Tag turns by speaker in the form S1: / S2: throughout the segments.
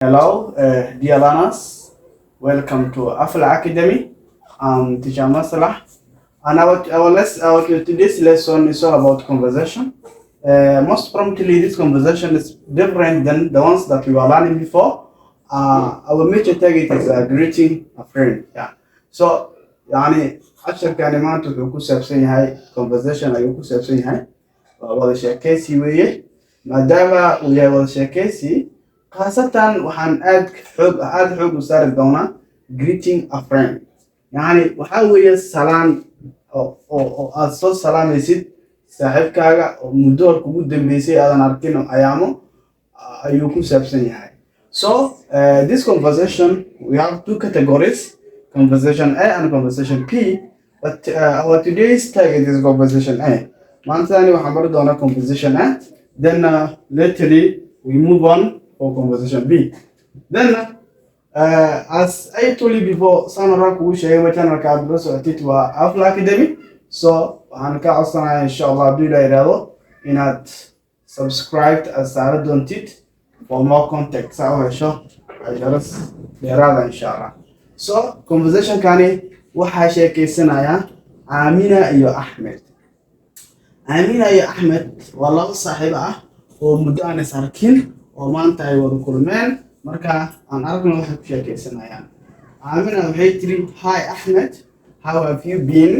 S1: Hello, dear learners. Welcome to Aflah Academy. I'm teacher Salaan. And today's lesson is all about conversation. Most promptly, this conversation is different than the ones that we were learning before. Our major target is greeting a friend. Yeah. So, casharkan maanta wuxuu ku saabsan yahay conversation ayuu ku saabsan yahay wada sheekeysi weeye maadaama uu yahay wada sheekeysi khaasatan waxaan aad xoog u saari doonaa greeting a friend waxaa weeye salaan oo aad soo salaamaysid saaxiibkaaga oo muddo kugu dambeysay aadan arkin ayaamo ayuu ku saabsan yahay. So this conversation we have two categories, conversation A and conversation P. But our today's target is conversation A. Maantani waxaan bari doonaa conversation A. Then laterly we move on for conversation B. Then as I told you before, Samara kugu sheegay channelka aad la socotid waa Aflah Academy. So waxaan ka codsanayaa inshallah haddii la yiraahdo inaad subscribe as saara doontid for more content saa u hesho casharas dheeraada inshallah. So conversation kani waxaa sheekeysanaya Amina iyo Ahmed. Amina iyo Ahmed waa laba saaxiib ah oo muddo aan is arkin oo maanta ay wada kulmeen marka aan aragno waxay ku sheekeysanayaan. Amina waxay tiri, "Hi Ahmed, how have you been?"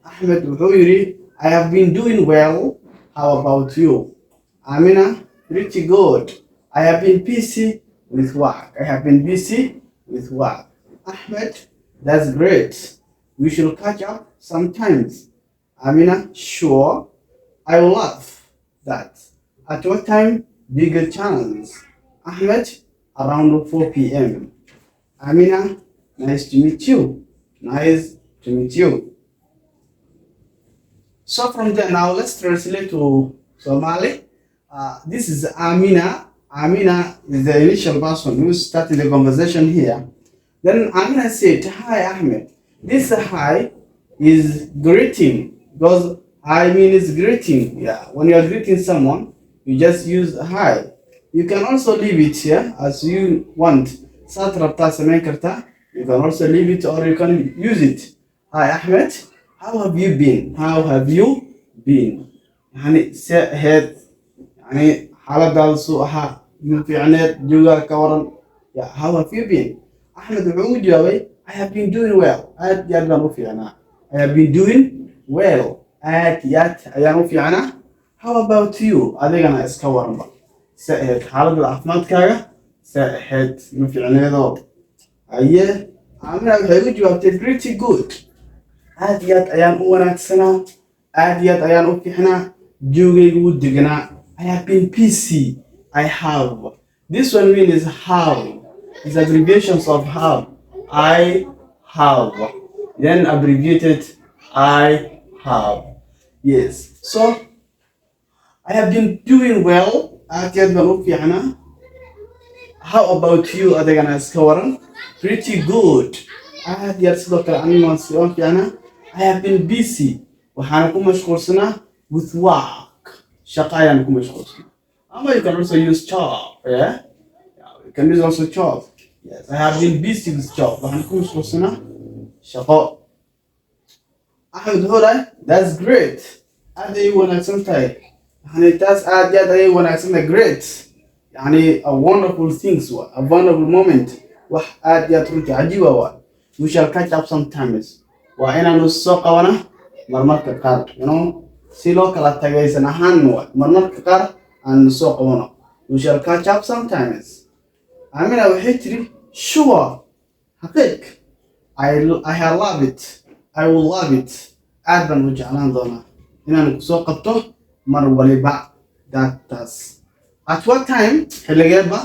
S1: Ahmed wuxuu yiri, "I have been doing well. How about you?" Amina, "Pretty good. I have been busy with work. Ahmed, "That's great. We should catch up sometimes." Amina, "Sure. I will love that. At what time do you get chance?" Ahmed, "Around 4 p.m. Amina, "Nice to meet you." So from there now let's translate to Somali. This is Amina. Amina is the initial person who started the conversation here. Then Amina said, "Hi Ahmed." This hi is greeting because I mean it's greeting. Yeah, when you are greeting someone, you just use hi. You can also leave it here as you want. Satrapta samenkarta. You can also leave it or you can use it. "Hi Ahmed, how have you been?" Yani head. Yani haladaal suu ahaa fiicneed joogaa ka waran. Yeah, how have you been? Ahmed wuxuu u jawaabay, "I have been doing well." Aad iyo aad baan u fiicnaa. I have been doing well. Aad iyo aad ayaan u fiicnaa. How about you? Adigana iska waranba. Se ahayd xaaladda caafimaadkaaga? Se ahayd ma fiicneedoo? Aye. Amina waxay u jawaabtay, "Pretty good." Aad iyo aad ayaan u wanaagsanaa. Aad iyo aad ayaan u fiicnaa. Joogaygu wuu deganaa. I have been busy. I have. This one means have. It's abbreviations of have. I have. Then abbreviated I have. Yes. So I have been doing well. How about you? Adigana iska waran? Pretty good. I have been busy. Waxaan ku mashquulsanaa with work. Shaqo ayaan ku mashquulsanaa. Ama you can also use job. Yeah? You can use also job. Yes, I have been busy with job. Waxaan ku mashquulsanaa shaqo. Ahmed wuxuu dhahay, "That's great." Aad ayay wanaagsan tahay. Taas aad iyo aad ayay wanaagsan tahay. Great. A wonderful things, a wonderful moment. Wax aad iyo aad runtii cajiiba waa. We shall catch up sometimes. Waa inaanu soo qabanaa marmarka qaar. Si loo kala tagaysan ahaan waa marmarka qaar aan soo qabano. We shall catch up sometimes. Amina waxay tiri, "Sure. Haqiiq. I love it. I will love it." Aad baan u jeclaan doonaa inaan ku soo qabto mar waliba. That's at what time xiligeeba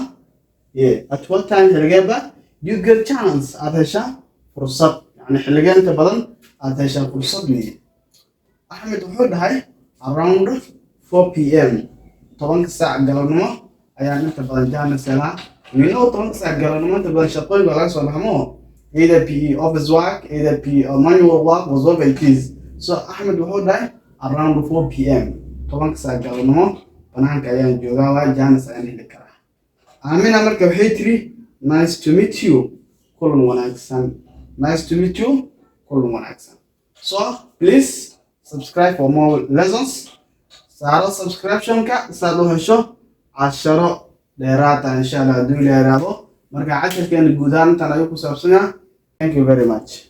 S1: do you get chance aad heshaa fursad. Xiligeenta badan aad heshaa fursad weeye. Ahmed wuxuu dhahay, "Around 4 p.m. 10 saac galabnimo ayaan inta badan jahana selaa." 10 saac galabnimo inta badan shaqooyinka laga soo baxmo. Either PE office work, either PE manual work, whatever it is. So Ahmed wuxuu dhahay, "Around 4 p.m. 10 saac galabnimo banaanka ayaan joogaa waa jahana ayaan heli karaa." Amina marka waxay tiri nice to meet you kulan wanaagsan. Nice to meet you kulan wanaagsan. So please subscribe for more lessons. Saaro subscription-ka saad u hesho casharo dheeraad ah insha Allah haduu yiraahdo marka casharkan guud ahaan tan ayuu ku saabsanaa. Thank you very much.